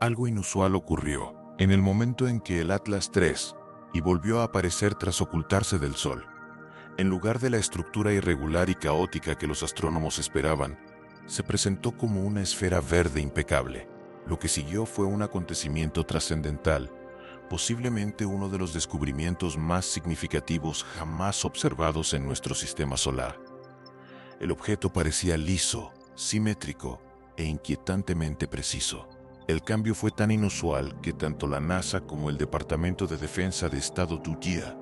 Algo inusual ocurrió en el momento en que el Atlas III y volvió a aparecer tras ocultarse del Sol. En lugar de la estructura irregular y caótica que los astrónomos esperaban, se presentó como una esfera verde impecable. Lo que siguió fue un acontecimiento trascendental, posiblemente uno de los descubrimientos más significativos jamás observados en nuestro sistema solar. El objeto parecía liso, simétrico e inquietantemente preciso. El cambio fue tan inusual que tanto la NASA como el Departamento de Defensa de Estado Turquía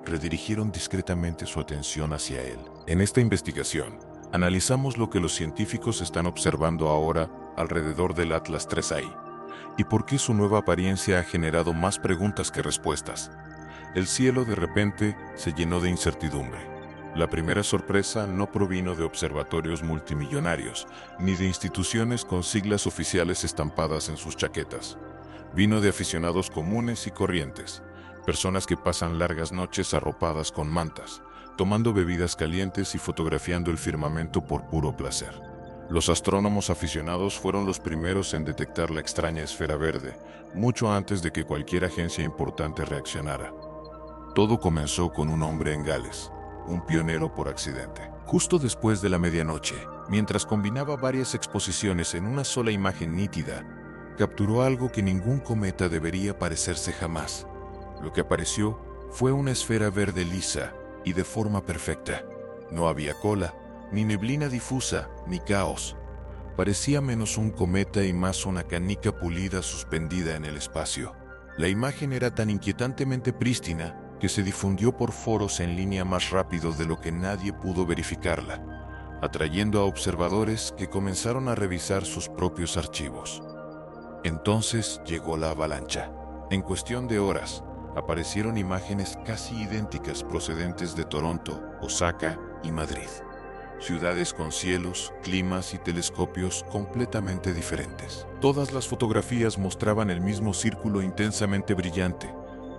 redirigieron discretamente su atención hacia él. En esta investigación, analizamos lo que los científicos están observando ahora alrededor del Atlas 3i y por qué su nueva apariencia ha generado más preguntas que respuestas. El cielo de repente se llenó de incertidumbre. La primera sorpresa no provino de observatorios multimillonarios, ni de instituciones con siglas oficiales estampadas en sus chaquetas. Vino de aficionados comunes y corrientes, personas que pasan largas noches arropadas con mantas, tomando bebidas calientes y fotografiando el firmamento por puro placer. Los astrónomos aficionados fueron los primeros en detectar la extraña esfera verde, mucho antes de que cualquier agencia importante reaccionara. Todo comenzó con un hombre en Gales, un pionero por accidente. Justo después de la medianoche, mientras combinaba varias exposiciones en una sola imagen nítida, capturó algo que ningún cometa debería parecerse jamás. Lo que apareció fue una esfera verde lisa y de forma perfecta. No había cola, ni neblina difusa, ni caos. Parecía menos un cometa y más una canica pulida suspendida en el espacio. La imagen era tan inquietantemente prístina que se difundió por foros en línea más rápido de lo que nadie pudo verificarla, atrayendo a observadores que comenzaron a revisar sus propios archivos. Entonces llegó la avalancha. En cuestión de horas, aparecieron imágenes casi idénticas procedentes de Toronto, Osaka y Madrid. Ciudades con cielos, climas y telescopios completamente diferentes. Todas las fotografías mostraban el mismo círculo intensamente brillante,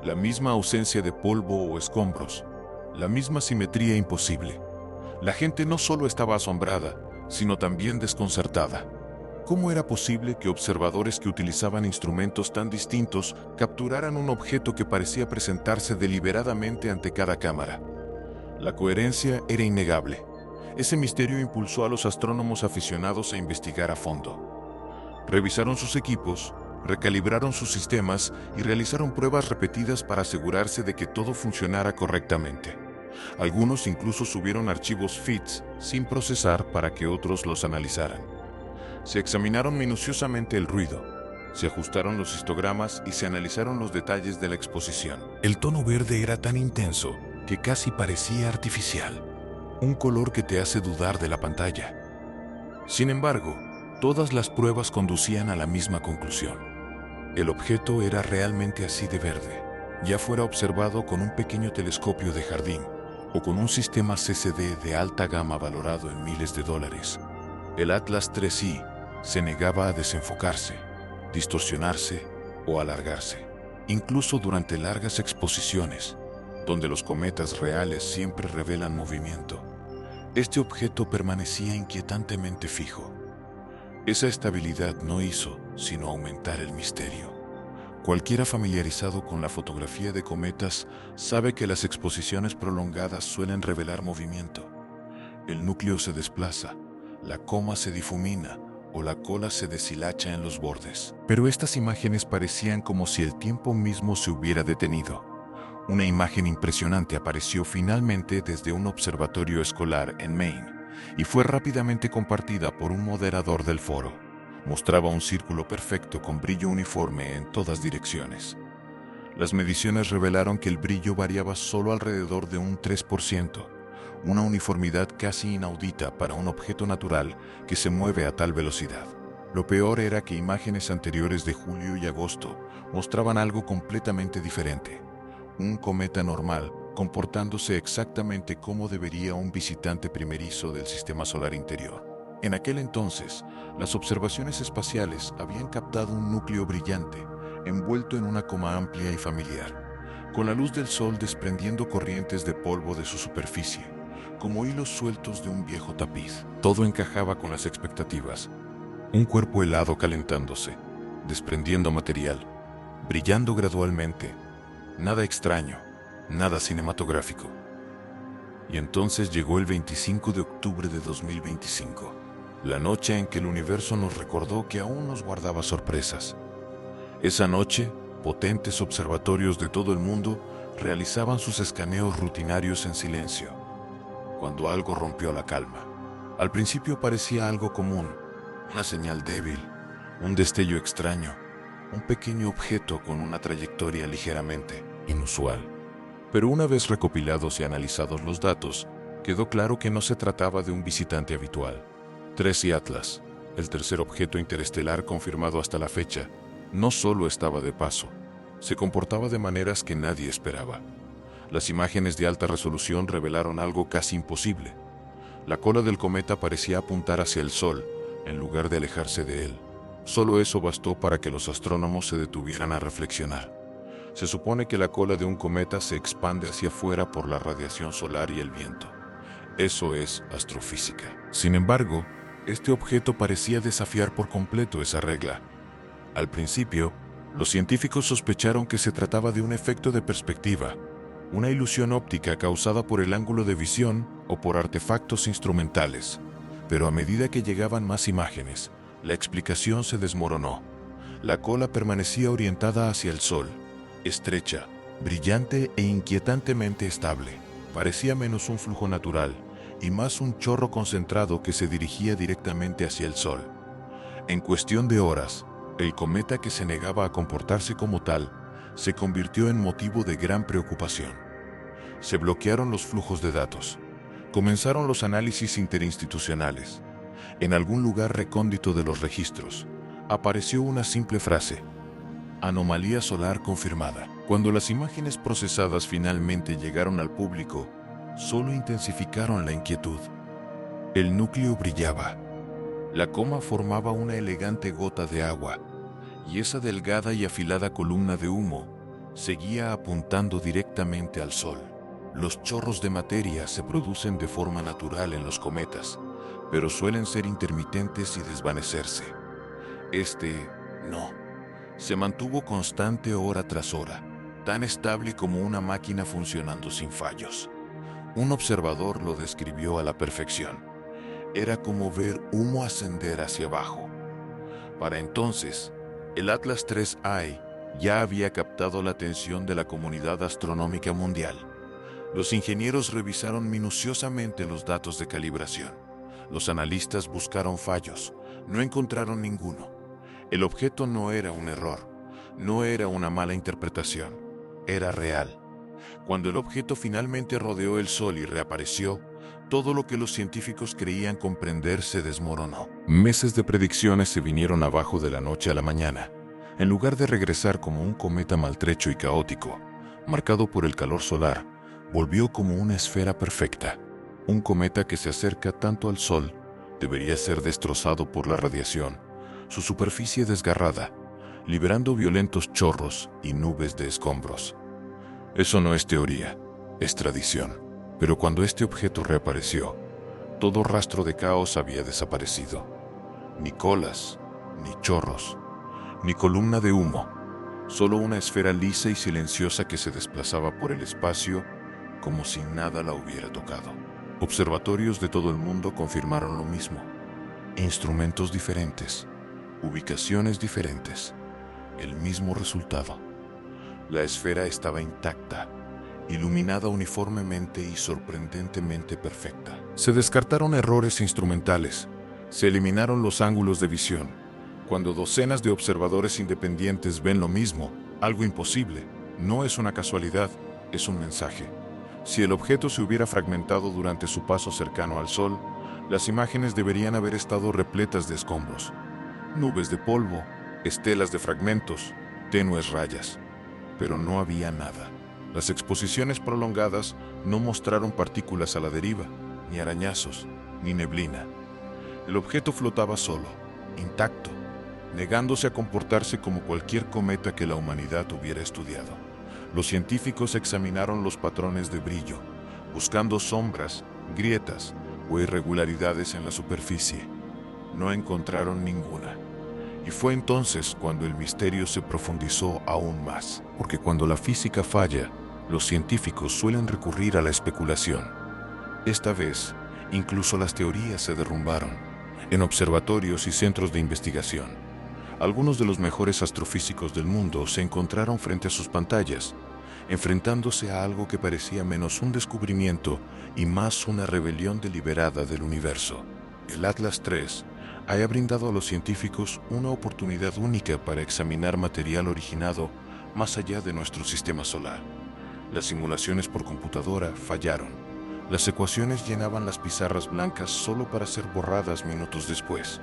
la misma ausencia de polvo o escombros, la misma simetría imposible. La gente no solo estaba asombrada, sino también desconcertada. ¿Cómo era posible que observadores que utilizaban instrumentos tan distintos capturaran un objeto que parecía presentarse deliberadamente ante cada cámara? La coherencia era innegable. Ese misterio impulsó a los astrónomos aficionados a investigar a fondo. Revisaron sus equipos, recalibraron sus sistemas y realizaron pruebas repetidas para asegurarse de que todo funcionara correctamente. Algunos incluso subieron archivos FITS sin procesar para que otros los analizaran. Se examinaron minuciosamente el ruido, se ajustaron los histogramas y se analizaron los detalles de la exposición. El tono verde era tan intenso que casi parecía artificial, un color que te hace dudar de la pantalla. Sin embargo, todas las pruebas conducían a la misma conclusión. El objeto era realmente así de verde, ya fuera observado con un pequeño telescopio de jardín o con un sistema CCD de alta gama valorado en miles de dólares. El Atlas 3i se negaba a desenfocarse, distorsionarse o alargarse, incluso durante largas exposiciones, donde los cometas reales siempre revelan movimiento. Este objeto permanecía inquietantemente fijo. Esa estabilidad no hizo sino aumentar el misterio. Cualquiera familiarizado con la fotografía de cometas sabe que las exposiciones prolongadas suelen revelar movimiento. El núcleo se desplaza, la coma se difumina o la cola se deshilacha en los bordes. Pero estas imágenes parecían como si el tiempo mismo se hubiera detenido. Una imagen impresionante apareció finalmente desde un observatorio escolar en Maine y fue rápidamente compartida por un moderador del foro. Mostraba un círculo perfecto con brillo uniforme en todas direcciones. Las mediciones revelaron que el brillo variaba solo alrededor de un 3%, una uniformidad casi inaudita para un objeto natural que se mueve a tal velocidad. Lo peor era que imágenes anteriores de julio y agosto mostraban algo completamente diferente. Un cometa normal comportándose exactamente como debería un visitante primerizo del sistema solar interior. En aquel entonces, las observaciones espaciales habían captado un núcleo brillante, envuelto en una coma amplia y familiar, con la luz del sol desprendiendo corrientes de polvo de su superficie, como hilos sueltos de un viejo tapiz. Todo encajaba con las expectativas. Un cuerpo helado calentándose, desprendiendo material, brillando gradualmente. Nada extraño, nada cinematográfico. Y entonces llegó el 25 de octubre de 2025, la noche en que el universo nos recordó que aún nos guardaba sorpresas. Esa noche, potentes observatorios de todo el mundo realizaban sus escaneos rutinarios en silencio, cuando algo rompió la calma. Al principio parecía algo común, una señal débil, un destello extraño, un pequeño objeto con una trayectoria ligeramente inusual. Pero una vez recopilados y analizados los datos, quedó claro que no se trataba de un visitante habitual. 13 Atlas, el tercer objeto interestelar confirmado hasta la fecha, no solo estaba de paso, se comportaba de maneras que nadie esperaba. Las imágenes de alta resolución revelaron algo casi imposible. La cola del cometa parecía apuntar hacia el Sol, en lugar de alejarse de él. Solo eso bastó para que los astrónomos se detuvieran a reflexionar. Se supone que la cola de un cometa se expande hacia afuera por la radiación solar y el viento. Eso es astrofísica. Sin embargo, este objeto parecía desafiar por completo esa regla. Al principio, los científicos sospecharon que se trataba de un efecto de perspectiva, una ilusión óptica causada por el ángulo de visión o por artefactos instrumentales. Pero a medida que llegaban más imágenes, la explicación se desmoronó. La cola permanecía orientada hacia el Sol, estrecha, brillante e inquietantemente estable. Parecía menos un flujo natural y más un chorro concentrado que se dirigía directamente hacia el Sol. En cuestión de horas, el cometa, que se negaba a comportarse como tal, se convirtió en motivo de gran preocupación. Se bloquearon los flujos de datos. Comenzaron los análisis interinstitucionales. En algún lugar recóndito de los registros, apareció una simple frase: anomalía solar confirmada. Cuando las imágenes procesadas finalmente llegaron al público, solo intensificaron la inquietud. El núcleo brillaba. La coma formaba una elegante gota de agua, y esa delgada y afilada columna de humo seguía apuntando directamente al Sol. Los chorros de materia se producen de forma natural en los cometas, pero suelen ser intermitentes y desvanecerse. No. Se mantuvo constante hora tras hora, tan estable como una máquina funcionando sin fallos. Un observador lo describió a la perfección. Era como ver humo ascender hacia abajo. Para entonces, el Atlas 3I ya había captado la atención de la comunidad astronómica mundial. Los ingenieros revisaron minuciosamente los datos de calibración. Los analistas buscaron fallos, no encontraron ninguno. El objeto no era un error, no era una mala interpretación, era real. Cuando el objeto finalmente rodeó el Sol y reapareció, todo lo que los científicos creían comprender se desmoronó. Meses de predicciones se vinieron abajo de la noche a la mañana. En lugar de regresar como un cometa maltrecho y caótico, marcado por el calor solar, volvió como una esfera perfecta. Un cometa que se acerca tanto al Sol debería ser destrozado por la radiación, su superficie desgarrada, liberando violentos chorros y nubes de escombros. Eso no es teoría, es tradición. Pero cuando este objeto reapareció, todo rastro de caos había desaparecido. Ni colas, ni chorros, ni columna de humo, solo una esfera lisa y silenciosa que se desplazaba por el espacio como si nada la hubiera tocado. Observatorios de todo el mundo confirmaron lo mismo. Instrumentos diferentes, ubicaciones diferentes, el mismo resultado. La esfera estaba intacta, iluminada uniformemente y sorprendentemente perfecta. Se descartaron errores instrumentales, se eliminaron los ángulos de visión. Cuando docenas de observadores independientes ven lo mismo, algo imposible, no es una casualidad, es un mensaje. Si el objeto se hubiera fragmentado durante su paso cercano al Sol, las imágenes deberían haber estado repletas de escombros, nubes de polvo, estelas de fragmentos, tenues rayas. Pero no había nada. Las exposiciones prolongadas no mostraron partículas a la deriva, ni arañazos, ni neblina. El objeto flotaba solo, intacto, negándose a comportarse como cualquier cometa que la humanidad hubiera estudiado. Los científicos examinaron los patrones de brillo, buscando sombras, grietas o irregularidades en la superficie. No encontraron ninguna. Y fue entonces cuando el misterio se profundizó aún más, porque cuando la física falla, los científicos suelen recurrir a la especulación. Esta vez, incluso las teorías se derrumbaron. En observatorios y centros de investigación, algunos de los mejores astrofísicos del mundo se encontraron frente a sus pantallas, enfrentándose a algo que parecía menos un descubrimiento y más una rebelión deliberada del universo. El Atlas III haya brindado a los científicos una oportunidad única para examinar material originado más allá de nuestro sistema solar. Las simulaciones por computadora fallaron. Las ecuaciones llenaban las pizarras blancas solo para ser borradas minutos después.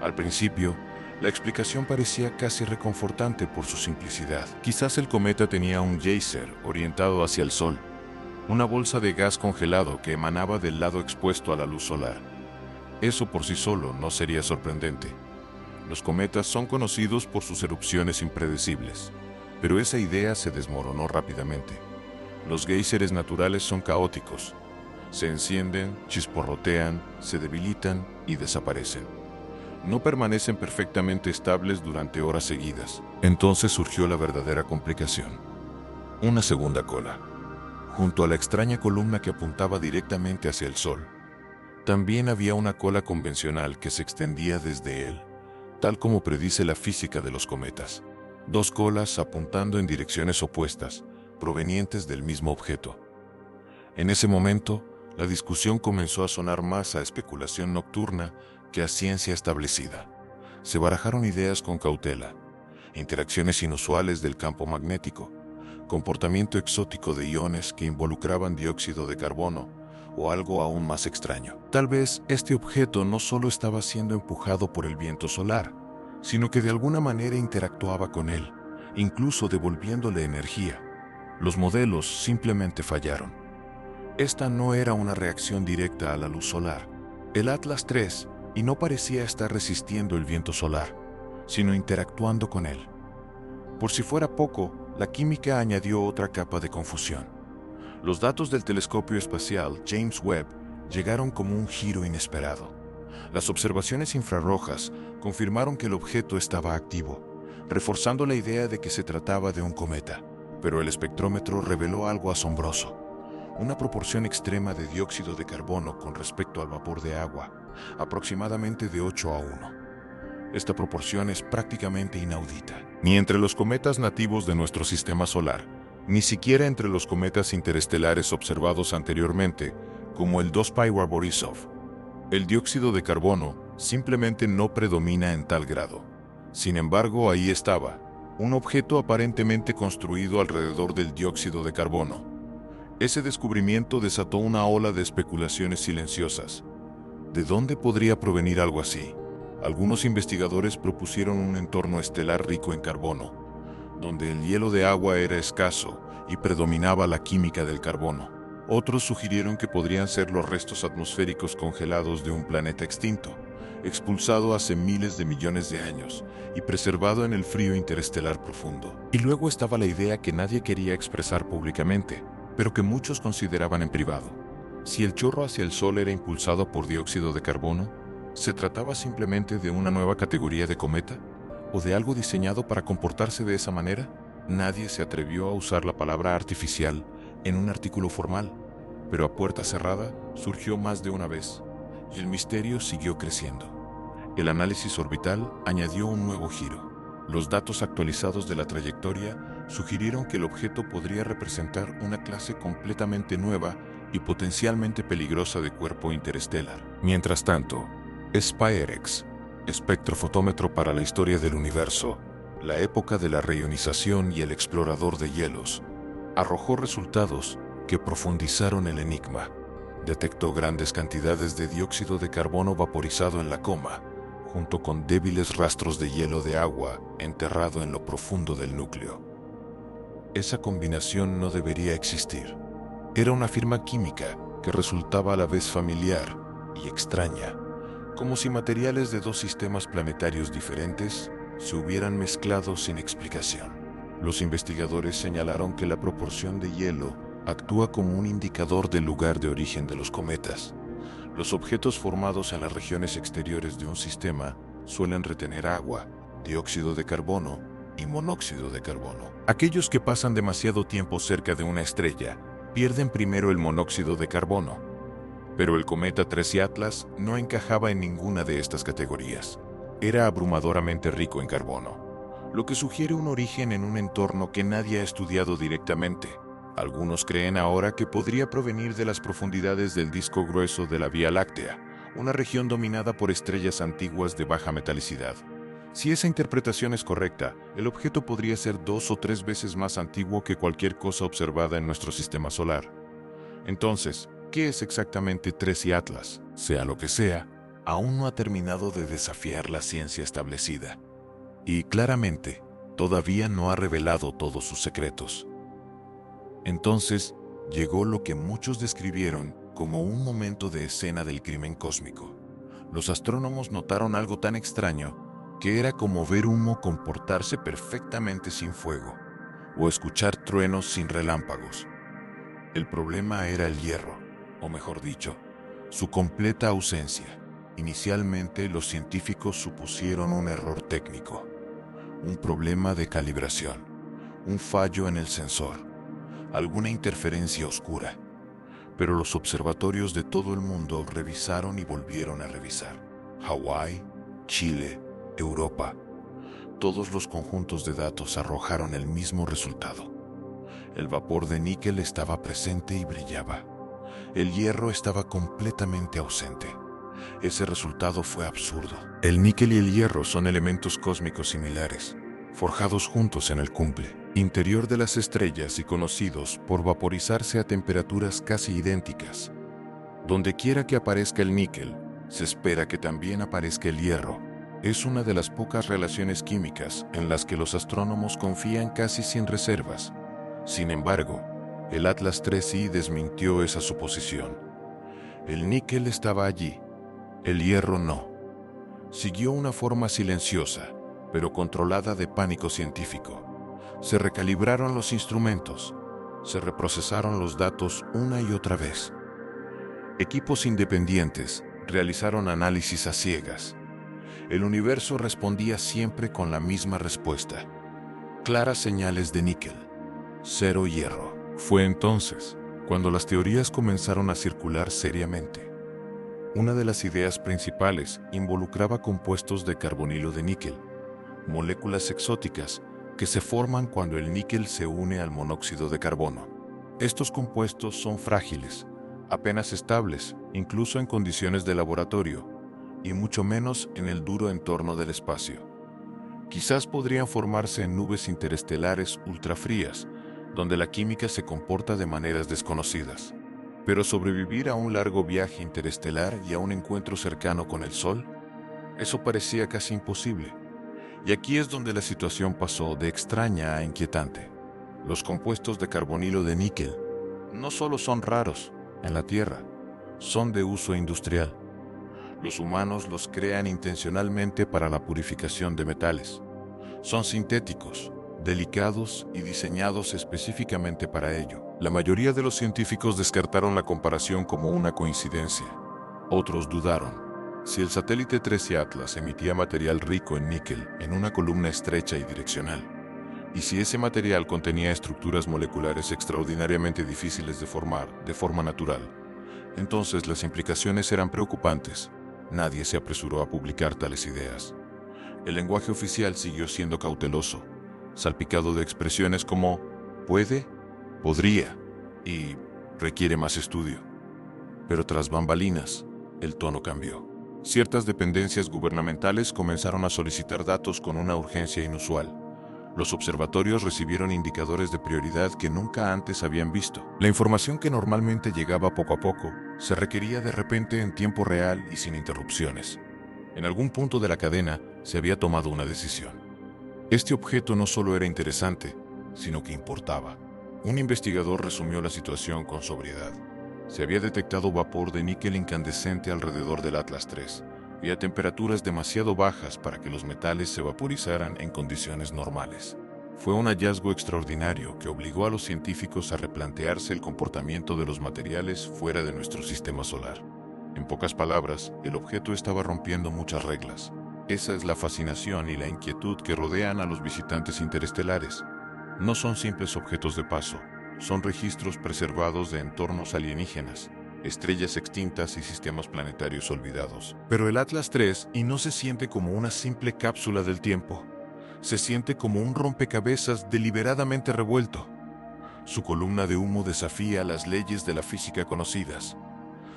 Al principio, la explicación parecía casi reconfortante por su simplicidad. Quizás el cometa tenía un geyser orientado hacia el Sol, una bolsa de gas congelado que emanaba del lado expuesto a la luz solar. Eso por sí solo no sería sorprendente. Los cometas son conocidos por sus erupciones impredecibles, pero esa idea se desmoronó rápidamente. Los géiseres naturales son caóticos. Se encienden, chisporrotean, se debilitan y desaparecen. No permanecen perfectamente estables durante horas seguidas. Entonces surgió la verdadera complicación. Una segunda cola, junto a la extraña columna que apuntaba directamente hacia el Sol. También había una cola convencional que se extendía desde él, tal como predice la física de los cometas. Dos colas apuntando en direcciones opuestas, provenientes del mismo objeto. En ese momento, la discusión comenzó a sonar más a especulación nocturna que a ciencia establecida. Se barajaron ideas con cautela, interacciones inusuales del campo magnético, comportamiento exótico de iones que involucraban dióxido de carbono o algo aún más extraño. Tal vez este objeto no solo estaba siendo empujado por el viento solar, sino que de alguna manera interactuaba con él, incluso devolviéndole energía. Los modelos simplemente fallaron. Esta no era una reacción directa a la luz solar. El Atlas III y no parecía estar resistiendo el viento solar, sino interactuando con él. Por si fuera poco, la química añadió otra capa de confusión. Los datos del telescopio espacial James Webb llegaron como un giro inesperado. Las observaciones infrarrojas confirmaron que el objeto estaba activo, reforzando la idea de que se trataba de un cometa. Pero el espectrómetro reveló algo asombroso: una proporción extrema de dióxido de carbono con respecto al vapor de agua, aproximadamente de 8 a 1. Esta proporción es prácticamente inaudita. Ni entre los cometas nativos de nuestro sistema solar, ni siquiera entre los cometas interestelares observados anteriormente, como el 2Pi Borisov. El dióxido de carbono simplemente no predomina en tal grado. Sin embargo, ahí estaba, un objeto aparentemente construido alrededor del dióxido de carbono. Ese descubrimiento desató una ola de especulaciones silenciosas. ¿De dónde podría provenir algo así? Algunos investigadores propusieron un entorno estelar rico en carbono, donde el hielo de agua era escaso y predominaba la química del carbono. Otros sugirieron que podrían ser los restos atmosféricos congelados de un planeta extinto, expulsado hace miles de millones de años y preservado en el frío interestelar profundo. Y luego estaba la idea que nadie quería expresar públicamente, pero que muchos consideraban en privado. Si el chorro hacia el Sol era impulsado por dióxido de carbono, ¿se trataba simplemente de una nueva categoría de cometa? ¿O de algo diseñado para comportarse de esa manera? Nadie se atrevió a usar la palabra artificial en un artículo formal, pero a puerta cerrada surgió más de una vez, y el misterio siguió creciendo. El análisis orbital añadió un nuevo giro. Los datos actualizados de la trayectoria sugirieron que el objeto podría representar una clase completamente nueva y potencialmente peligrosa de cuerpo interestelar. Mientras tanto, SPIREX, espectrofotómetro para la historia del universo, la época de la reionización y el explorador de hielos, arrojó resultados que profundizaron el enigma. Detectó grandes cantidades de dióxido de carbono vaporizado en la coma, junto con débiles rastros de hielo de agua enterrado en lo profundo del núcleo. Esa combinación no debería existir. Era una firma química que resultaba a la vez familiar y extraña, como si materiales de dos sistemas planetarios diferentes se hubieran mezclado sin explicación. Los investigadores señalaron que la proporción de hielo actúa como un indicador del lugar de origen de los cometas. Los objetos formados en las regiones exteriores de un sistema suelen retener agua, dióxido de carbono y monóxido de carbono. Aquellos que pasan demasiado tiempo cerca de una estrella pierden primero el monóxido de carbono, pero el cometa 13 Atlas no encajaba en ninguna de estas categorías. Era abrumadoramente rico en carbono, lo que sugiere un origen en un entorno que nadie ha estudiado directamente. Algunos creen ahora que podría provenir de las profundidades del disco grueso de la Vía Láctea, una región dominada por estrellas antiguas de baja metalicidad. Si esa interpretación es correcta, el objeto podría ser 2 o 3 veces más antiguo que cualquier cosa observada en nuestro sistema solar. Entonces, ¿qué es exactamente 13 Atlas? Sea lo que sea, aún no ha terminado de desafiar la ciencia establecida. Y claramente, todavía no ha revelado todos sus secretos. Entonces, llegó lo que muchos describieron como un momento de escena del crimen cósmico. Los astrónomos notaron algo tan extraño que era como ver humo comportarse perfectamente sin fuego, o escuchar truenos sin relámpagos. El problema era el hierro, o mejor dicho, su completa ausencia. Inicialmente los científicos supusieron un error técnico, un problema de calibración, un fallo en el sensor, alguna interferencia oscura. Pero los observatorios de todo el mundo revisaron y volvieron a revisar. Hawái, Chile, Europa. Todos los conjuntos de datos arrojaron el mismo resultado. El vapor de níquel estaba presente y brillaba. El hierro estaba completamente ausente. Ese resultado fue absurdo. El níquel y el hierro son elementos cósmicos similares, forjados juntos en el cúmulo interior de las estrellas y conocidos por vaporizarse a temperaturas casi idénticas. Donde quiera que aparezca el níquel, se espera que también aparezca el hierro. Es una de las pocas relaciones químicas en las que los astrónomos confían casi sin reservas. Sin embargo, el Atlas 3i desmintió esa suposición. El níquel estaba allí, el hierro no. Siguió una forma silenciosa, pero controlada de pánico científico. Se recalibraron los instrumentos, se reprocesaron los datos una y otra vez. Equipos independientes realizaron análisis a ciegas. El universo respondía siempre con la misma respuesta. Claras señales de níquel, cero hierro. Fue entonces cuando las teorías comenzaron a circular seriamente. Una de las ideas principales involucraba compuestos de carbonilo de níquel, moléculas exóticas que se forman cuando el níquel se une al monóxido de carbono. Estos compuestos son frágiles, apenas estables, incluso en condiciones de laboratorio, y mucho menos en el duro entorno del espacio. Quizás podrían formarse en nubes interestelares ultrafrías, donde la química se comporta de maneras desconocidas. Pero sobrevivir a un largo viaje interestelar y a un encuentro cercano con el Sol, eso parecía casi imposible. Y aquí es donde la situación pasó de extraña a inquietante. Los compuestos de carbonilo de níquel no solo son raros en la Tierra, son de uso industrial. Los humanos los crean intencionalmente para la purificación de metales. Son sintéticos, delicados y diseñados específicamente para ello. La mayoría de los científicos descartaron la comparación como una coincidencia. Otros dudaron. Si el satélite 13 Atlas emitía material rico en níquel en una columna estrecha y direccional, y si ese material contenía estructuras moleculares extraordinariamente difíciles de formar de forma natural, entonces las implicaciones eran preocupantes. Nadie se apresuró a publicar tales ideas. El lenguaje oficial siguió siendo cauteloso, salpicado de expresiones como puede, podría y requiere más estudio. Pero tras bambalinas, el tono cambió. Ciertas dependencias gubernamentales comenzaron a solicitar datos con una urgencia inusual. Los observatorios recibieron indicadores de prioridad que nunca antes habían visto. La información que normalmente llegaba poco a poco, se requería de repente en tiempo real y sin interrupciones. En algún punto de la cadena se había tomado una decisión. Este objeto no solo era interesante, sino que importaba. Un investigador resumió la situación con sobriedad. Se había detectado vapor de níquel incandescente alrededor del Atlas 3 y a temperaturas demasiado bajas para que los metales se vaporizaran en condiciones normales. Fue un hallazgo extraordinario que obligó a los científicos a replantearse el comportamiento de los materiales fuera de nuestro sistema solar. En pocas palabras, el objeto estaba rompiendo muchas reglas. Esa es la fascinación y la inquietud que rodean a los visitantes interestelares. No son simples objetos de paso, son registros preservados de entornos alienígenas, estrellas extintas y sistemas planetarios olvidados. Pero el Atlas III y no se siente como una simple cápsula del tiempo. Se siente como un rompecabezas deliberadamente revuelto. Su columna de humo desafía las leyes de la física conocidas.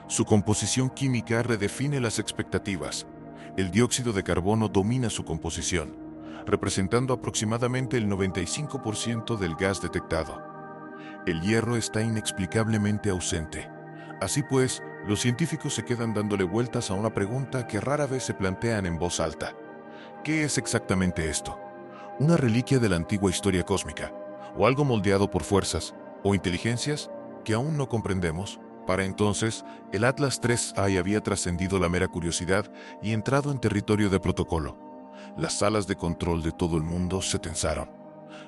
Su composición química redefine las expectativas. El dióxido de carbono domina su composición, representando aproximadamente el 95% del gas detectado. El hierro está inexplicablemente ausente. Así pues, los científicos se quedan dándole vueltas a una pregunta que rara vez se plantean en voz alta. ¿Qué es exactamente esto? ¿Una reliquia de la antigua historia cósmica? ¿O algo moldeado por fuerzas o inteligencias que aún no comprendemos? Para entonces, el Atlas III había trascendido la mera curiosidad y entrado en territorio de protocolo. Las salas de control de todo el mundo se tensaron.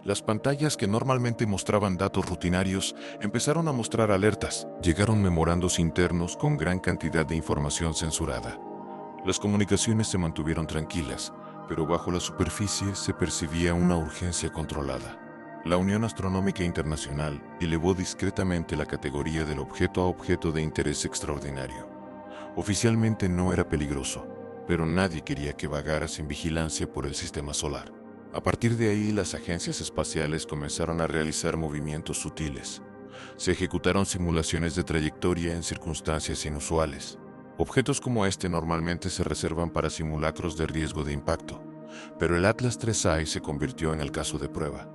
Las pantallas que normalmente mostraban datos rutinarios empezaron a mostrar alertas. Llegaron memorandos internos con gran cantidad de información censurada. Las comunicaciones se mantuvieron tranquilas, pero bajo la superficie se percibía una urgencia controlada. La Unión Astronómica Internacional elevó discretamente la categoría del objeto a objeto de interés extraordinario. Oficialmente no era peligroso, pero nadie quería que vagara sin vigilancia por el sistema solar. A partir de ahí, las agencias espaciales comenzaron a realizar movimientos sutiles. Se ejecutaron simulaciones de trayectoria en circunstancias inusuales. Objetos como este normalmente se reservan para simulacros de riesgo de impacto, pero el Atlas III se convirtió en el caso de prueba.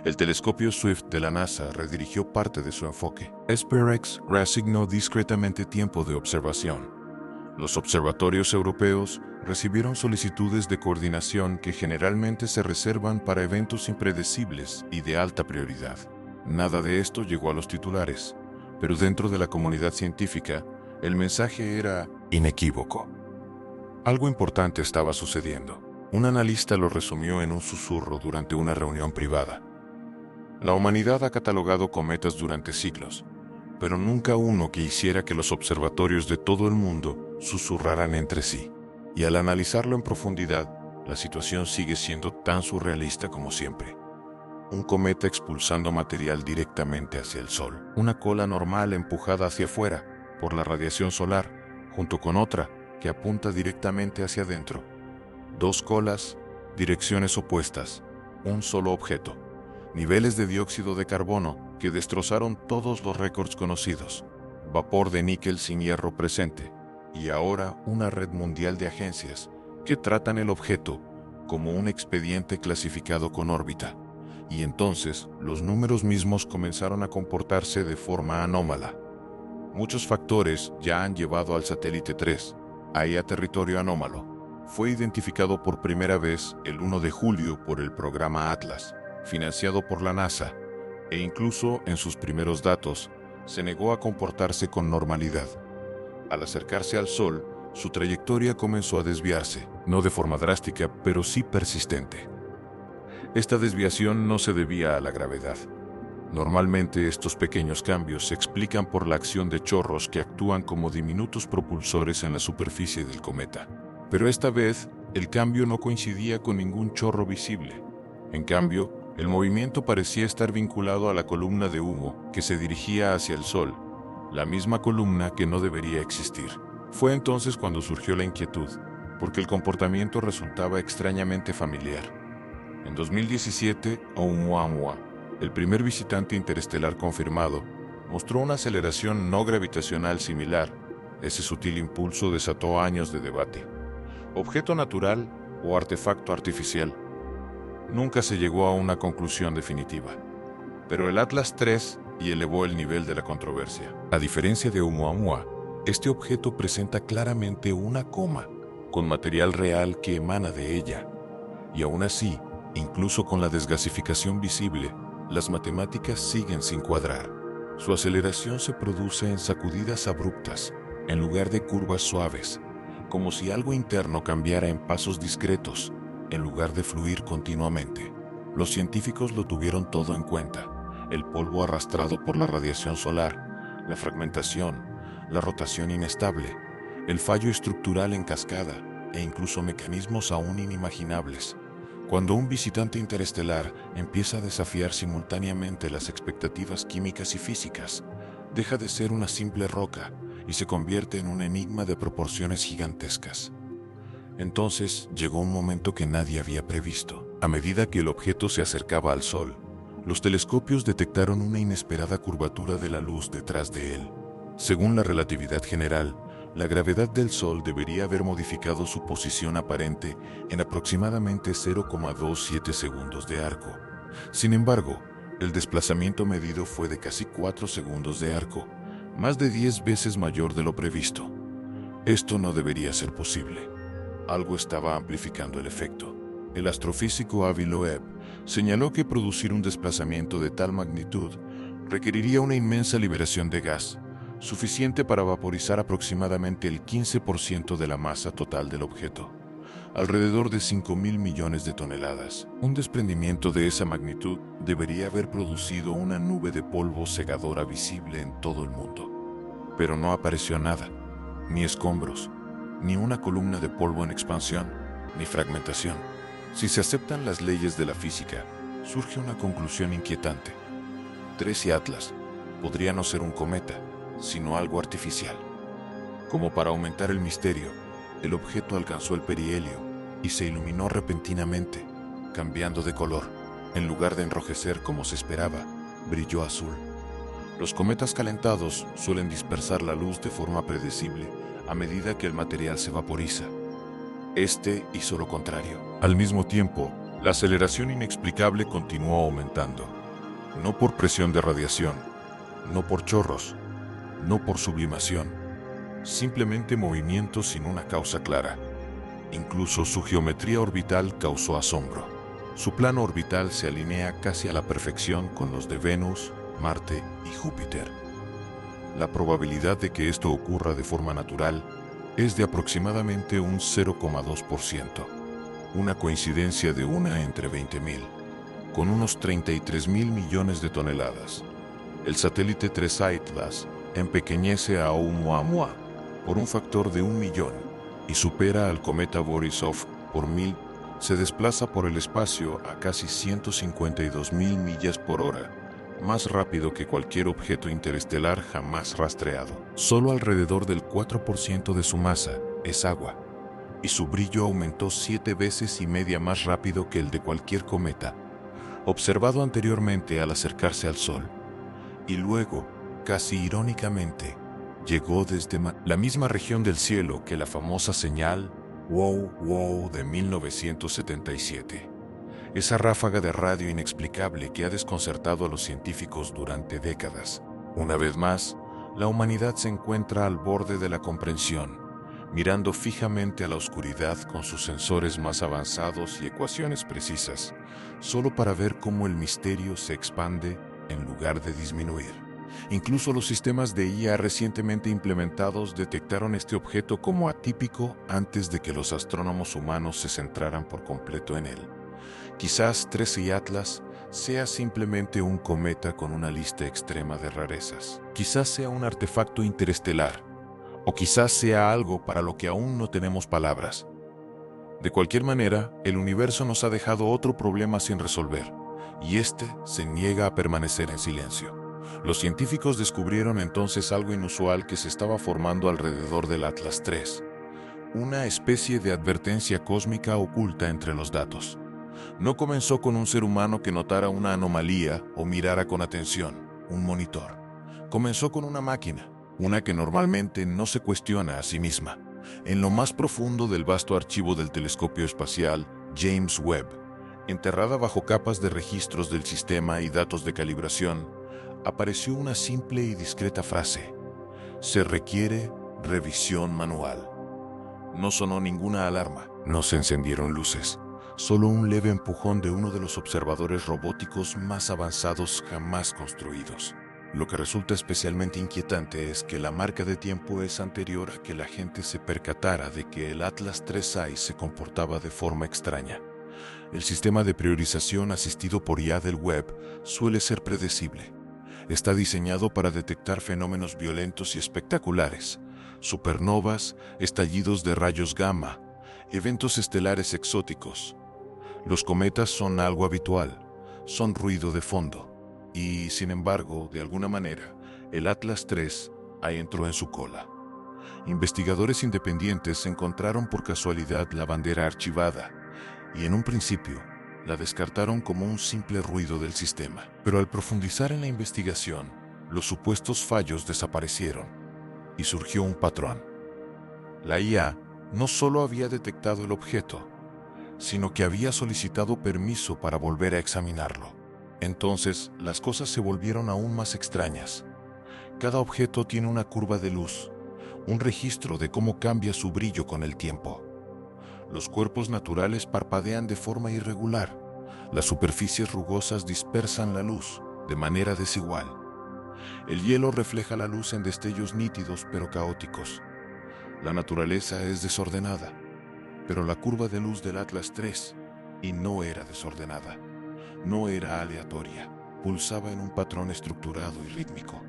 El telescopio Swift de la NASA redirigió parte de su enfoque. SpaceX reasignó discretamente tiempo de observación. Los observatorios europeos recibieron solicitudes de coordinación que generalmente se reservan para eventos impredecibles y de alta prioridad. Nada de esto llegó a los titulares, pero dentro de la comunidad científica, el mensaje era inequívoco. Algo importante estaba sucediendo. Un analista lo resumió en un susurro durante una reunión privada. La humanidad ha catalogado cometas durante siglos, pero nunca uno que hiciera que los observatorios de todo el mundo susurraran entre sí. Y al analizarlo en profundidad, la situación sigue siendo tan surrealista como siempre. Un cometa expulsando material directamente hacia el Sol. Una cola normal empujada hacia afuera por la radiación solar, junto con otra que apunta directamente hacia adentro. Dos colas, direcciones opuestas, un solo objeto. Niveles de dióxido de carbono que destrozaron todos los récords conocidos. Vapor de níquel sin hierro presente. Y ahora una red mundial de agencias que tratan el objeto como un expediente clasificado con órbita. Y entonces los números mismos comenzaron a comportarse de forma anómala. Muchos factores ya han llevado al satélite 3 a territorio anómalo. Fue identificado por primera vez el 1 de julio por el programa Atlas, financiado por la NASA, e incluso en sus primeros datos se negó a comportarse con normalidad. Al acercarse al Sol, su trayectoria comenzó a desviarse, no de forma drástica, pero sí persistente. Esta desviación no se debía a la gravedad. Normalmente estos pequeños cambios se explican por la acción de chorros que actúan como diminutos propulsores en la superficie del cometa. Pero esta vez, el cambio no coincidía con ningún chorro visible. En cambio, el movimiento parecía estar vinculado a la columna de humo que se dirigía hacia el Sol, la misma columna que no debería existir. Fue entonces cuando surgió la inquietud, porque el comportamiento resultaba extrañamente familiar. En 2017, Oumuamua, el primer visitante interestelar confirmado, mostró una aceleración no gravitacional similar. Ese sutil impulso desató años de debate. ¿Objeto natural o artefacto artificial? Nunca se llegó a una conclusión definitiva. Pero el Atlas III elevó el nivel de la controversia. A diferencia de Oumuamua, este objeto presenta claramente una coma, con material real que emana de ella. Y aún así, incluso con la desgasificación visible, las matemáticas siguen sin cuadrar. Su aceleración se produce en sacudidas abruptas, en lugar de curvas suaves, como si algo interno cambiara en pasos discretos, en lugar de fluir continuamente. Los científicos lo tuvieron todo en cuenta: el polvo arrastrado por la radiación solar, la fragmentación, la rotación inestable, el fallo estructural en cascada. e incluso mecanismos aún inimaginables. Cuando un visitante interestelar empieza a desafiar simultáneamente las expectativas químicas y físicas, deja de ser una simple roca y se convierte en un enigma de proporciones gigantescas. Entonces llegó un momento que nadie había previsto. A medida que el objeto se acercaba al Sol, los telescopios detectaron una inesperada curvatura de la luz detrás de él. Según la relatividad general, la gravedad del Sol debería haber modificado su posición aparente en aproximadamente 0,27 segundos de arco. Sin embargo, el desplazamiento medido fue de casi 4 segundos de arco, más de 10 veces mayor de lo previsto. Esto no debería ser posible. Algo estaba amplificando el efecto. El astrofísico Avi Loeb señaló que producir un desplazamiento de tal magnitud requeriría una inmensa liberación de gas, suficiente para vaporizar aproximadamente el 15% de la masa total del objeto, alrededor de 5.000 millones de toneladas. Un desprendimiento de esa magnitud debería haber producido una nube de polvo cegadora visible en todo el mundo. Pero no apareció nada, ni escombros, ni una columna de polvo en expansión, ni fragmentación. Si se aceptan las leyes de la física, surge una conclusión inquietante. Tracy Atlas podría no ser un cometa, sino algo artificial. Como para aumentar el misterio, el objeto alcanzó el perihelio y se iluminó repentinamente, cambiando de color. En lugar de enrojecer como se esperaba, brilló azul. Los cometas calentados suelen dispersar la luz de forma predecible a medida que el material se vaporiza. Este hizo lo contrario. Al mismo tiempo, la aceleración inexplicable continuó aumentando. No por presión de radiación, no por chorros, no por sublimación, simplemente movimiento sin una causa clara. Incluso su geometría orbital causó asombro. Su plano orbital se alinea casi a la perfección con los de Venus, Marte y Júpiter. La probabilidad de que esto ocurra de forma natural es de aproximadamente un 0,2%, una coincidencia de 1 entre 20.000, con unos 33.000 millones de toneladas. El satélite 3 Atlas empequeñece a Oumuamua por un factor de 1 millón y supera al cometa Borisov por 1.000. Se desplaza por el espacio a casi 152.000 millas por hora, más rápido que cualquier objeto interestelar jamás rastreado. Solo alrededor del 4% de su masa es agua, y su brillo aumentó 7 veces y media más rápido que el de cualquier cometa, observado anteriormente al acercarse al Sol. Y luego, casi irónicamente, llegó desde la misma región del cielo que la famosa señal Wow Wow de 1977. Esa ráfaga de radio inexplicable que ha desconcertado a los científicos durante décadas. Una vez más, la humanidad se encuentra al borde de la comprensión, mirando fijamente a la oscuridad con sus sensores más avanzados y ecuaciones precisas, solo para ver cómo el misterio se expande en lugar de disminuir. Incluso los sistemas de IA recientemente implementados detectaron este objeto como atípico antes de que los astrónomos humanos se centraran por completo en él. Quizás Tracy Atlas sea simplemente un cometa con una lista extrema de rarezas. Quizás sea un artefacto interestelar, o quizás sea algo para lo que aún no tenemos palabras. De cualquier manera, el universo nos ha dejado otro problema sin resolver, y este se niega a permanecer en silencio. Los científicos descubrieron entonces algo inusual que se estaba formando alrededor del Atlas 3, una especie de advertencia cósmica oculta entre los datos. No comenzó con un ser humano que notara una anomalía o mirara con atención un monitor. Comenzó con una máquina, una que normalmente no se cuestiona a sí misma. En lo más profundo del vasto archivo del telescopio espacial James Webb, enterrada bajo capas de registros del sistema y datos de calibración, apareció una simple y discreta frase: se requiere revisión manual. No sonó ninguna alarma, no se encendieron luces, solo un leve empujón de uno de los observadores robóticos más avanzados jamás construidos. Lo que resulta especialmente inquietante es que la marca de tiempo es anterior a que la gente se percatara de que el Atlas 3I se comportaba de forma extraña. El sistema de priorización asistido por IA del Webb suele ser predecible. Está diseñado para detectar fenómenos violentos y espectaculares, supernovas, estallidos de rayos gamma, eventos estelares exóticos. Los cometas son algo habitual, son ruido de fondo. Y, sin embargo, de alguna manera, el Atlas III ahí entró en su cola. Investigadores independientes encontraron por casualidad la bandera archivada y en un principio la descartaron como un simple ruido del sistema. Pero al profundizar en la investigación, los supuestos fallos desaparecieron y surgió un patrón. La IA no solo había detectado el objeto, sino que había solicitado permiso para volver a examinarlo. Entonces, las cosas se volvieron aún más extrañas. Cada objeto tiene una curva de luz, un registro de cómo cambia su brillo con el tiempo. Los cuerpos naturales parpadean de forma irregular. Las superficies rugosas dispersan la luz de manera desigual. El hielo refleja la luz en destellos nítidos pero caóticos. La naturaleza es desordenada, pero la curva de luz del Atlas III no era desordenada, no era aleatoria, pulsaba en un patrón estructurado y rítmico.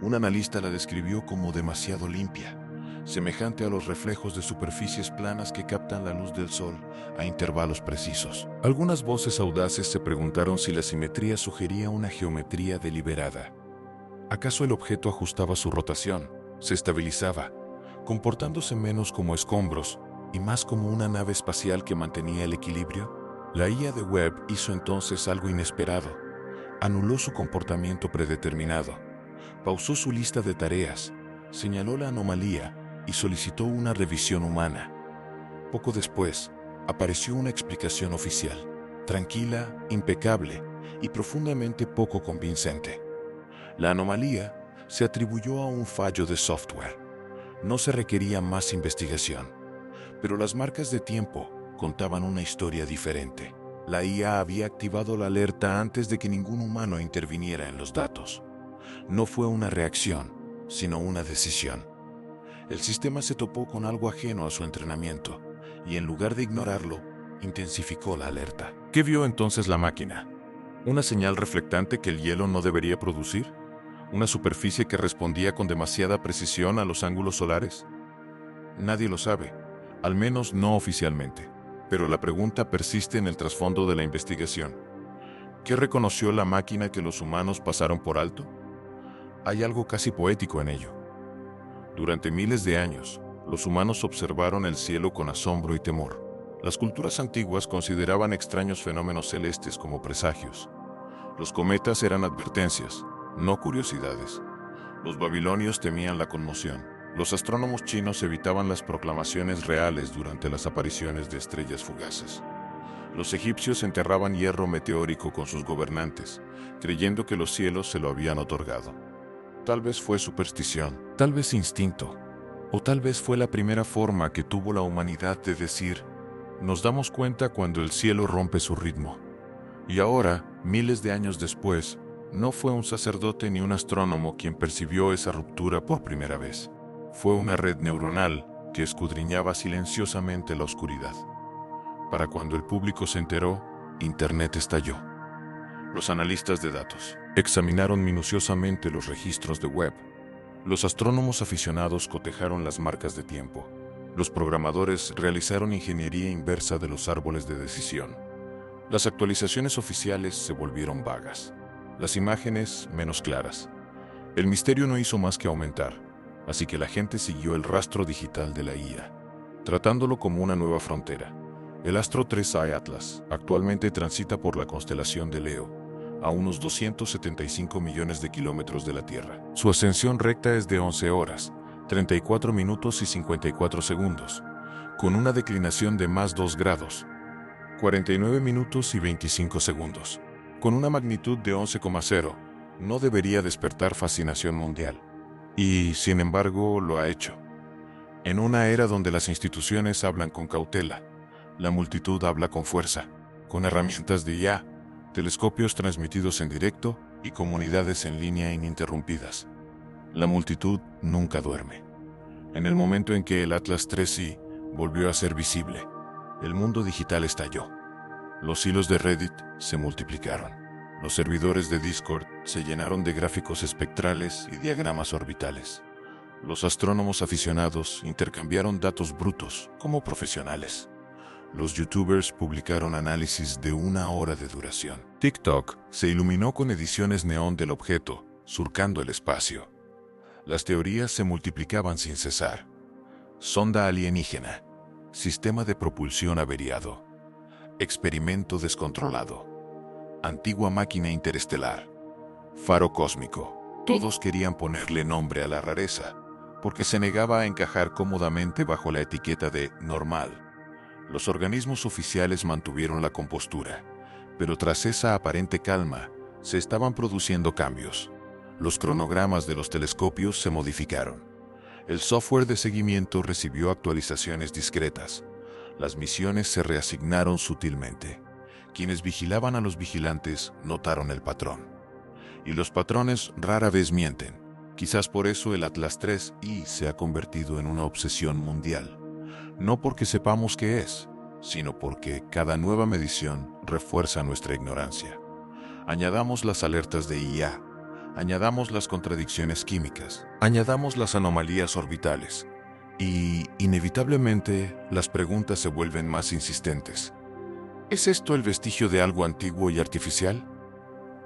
Un analista la describió como demasiado limpia, semejante a los reflejos de superficies planas que captan la luz del sol a intervalos precisos. Algunas voces audaces se preguntaron si la simetría sugería una geometría deliberada. ¿Acaso el objeto ajustaba su rotación, se estabilizaba, comportándose menos como escombros y más como una nave espacial que mantenía el equilibrio? La IA de Webb hizo entonces algo inesperado. Anuló su comportamiento predeterminado, pausó su lista de tareas, señaló la anomalía y solicitó una revisión humana. Poco después, apareció una explicación oficial, tranquila, impecable y profundamente poco convincente. La anomalía se atribuyó a un fallo de software. No se requería más investigación, pero las marcas de tiempo contaban una historia diferente. La IA había activado la alerta antes de que ningún humano interviniera en los datos. No fue una reacción, sino una decisión. El sistema se topó con algo ajeno a su entrenamiento y en lugar de ignorarlo, intensificó la alerta. ¿Qué vio entonces la máquina? ¿Una señal reflectante que el hielo no debería producir? ¿Una superficie que respondía con demasiada precisión a los ángulos solares? Nadie lo sabe, al menos no oficialmente. Pero la pregunta persiste en el trasfondo de la investigación. ¿Qué reconoció la máquina que los humanos pasaron por alto? Hay algo casi poético en ello. Durante miles de años, los humanos observaron el cielo con asombro y temor. Las culturas antiguas consideraban extraños fenómenos celestes como presagios. Los cometas eran advertencias, no curiosidades. Los babilonios temían la conmoción. Los astrónomos chinos evitaban las proclamaciones reales durante las apariciones de estrellas fugaces. Los egipcios enterraban hierro meteórico con sus gobernantes, creyendo que los cielos se lo habían otorgado. Tal vez fue superstición, tal vez instinto, o tal vez fue la primera forma que tuvo la humanidad de decir, nos damos cuenta cuando el cielo rompe su ritmo. Y ahora, miles de años después, no fue un sacerdote ni un astrónomo quien percibió esa ruptura por primera vez. Fue una red neuronal que escudriñaba silenciosamente la oscuridad. Para cuando el público se enteró, Internet estalló. Los analistas de datos examinaron minuciosamente los registros de Webb. Los astrónomos aficionados cotejaron las marcas de tiempo. Los programadores realizaron ingeniería inversa de los árboles de decisión. Las actualizaciones oficiales se volvieron vagas. Las imágenes menos claras. El misterio no hizo más que aumentar, así que la gente siguió el rastro digital de la IA, tratándolo como una nueva frontera. El Astro 3i Atlas actualmente transita por la constelación de Leo, a unos 275 millones de kilómetros de la Tierra. Su ascensión recta es de 11 horas, 34 minutos y 54 segundos, con una declinación de más 2 grados, 49 minutos y 25 segundos. Con una magnitud de 11,0, no debería despertar fascinación mundial. Y, sin embargo, lo ha hecho. En una era donde las instituciones hablan con cautela, la multitud habla con fuerza, con herramientas de IA, telescopios transmitidos en directo y comunidades en línea ininterrumpidas. La multitud nunca duerme. En el momento en que el Atlas III volvió a ser visible, el mundo digital estalló. Los hilos de Reddit se multiplicaron. Los servidores de Discord se llenaron de gráficos espectrales y diagramas orbitales. Los astrónomos aficionados intercambiaron datos brutos como profesionales. Los youtubers publicaron análisis de 1 hora de duración. TikTok se iluminó con ediciones neón del objeto, surcando el espacio. Las teorías se multiplicaban sin cesar. Sonda alienígena, sistema de propulsión averiado, experimento descontrolado, antigua máquina interestelar, faro cósmico. Todos querían ponerle nombre a la rareza, porque se negaba a encajar cómodamente bajo la etiqueta de normal. Los organismos oficiales mantuvieron la compostura, pero tras esa aparente calma, se estaban produciendo cambios. Los cronogramas de los telescopios se modificaron. El software de seguimiento recibió actualizaciones discretas. Las misiones se reasignaron sutilmente. Quienes vigilaban a los vigilantes notaron el patrón. Y los patrones rara vez mienten. Quizás por eso el Atlas 3I se ha convertido en una obsesión mundial. No porque sepamos qué es, sino porque cada nueva medición refuerza nuestra ignorancia. Añadamos las alertas de IA, añadamos las contradicciones químicas, añadamos las anomalías orbitales, y inevitablemente las preguntas se vuelven más insistentes. ¿Es esto el vestigio de algo antiguo y artificial?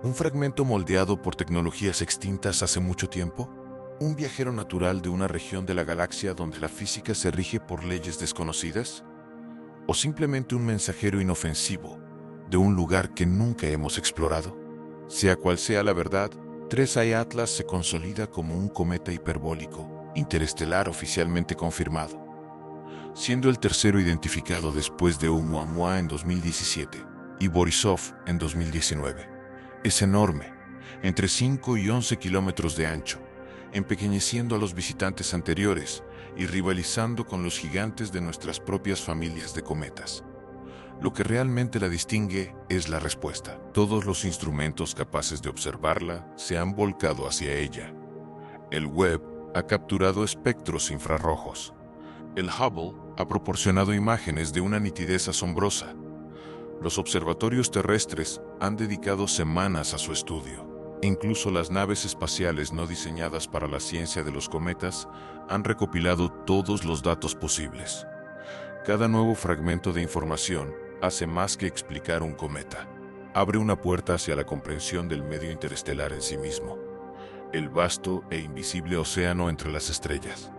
¿Un fragmento moldeado por tecnologías extintas hace mucho tiempo? ¿Un viajero natural de una región de la galaxia donde la física se rige por leyes desconocidas? ¿O simplemente un mensajero inofensivo de un lugar que nunca hemos explorado? Sea cual sea la verdad, 3I Atlas se consolida como un cometa hiperbólico interestelar oficialmente confirmado, siendo el tercero identificado después de Oumuamua en 2017 y Borisov en 2019. Es enorme, entre 5 y 11 kilómetros de ancho, empequeñeciendo a los visitantes anteriores y rivalizando con los gigantes de nuestras propias familias de cometas. Lo que realmente la distingue es la respuesta. Todos los instrumentos capaces de observarla se han volcado hacia ella. El Webb ha capturado espectros infrarrojos. El Hubble ha proporcionado imágenes de una nitidez asombrosa. Los observatorios terrestres han dedicado semanas a su estudio. Incluso las naves espaciales no diseñadas para la ciencia de los cometas han recopilado todos los datos posibles. Cada nuevo fragmento de información hace más que explicar un cometa. Abre una puerta hacia la comprensión del medio interestelar en sí mismo, el vasto e invisible océano entre las estrellas.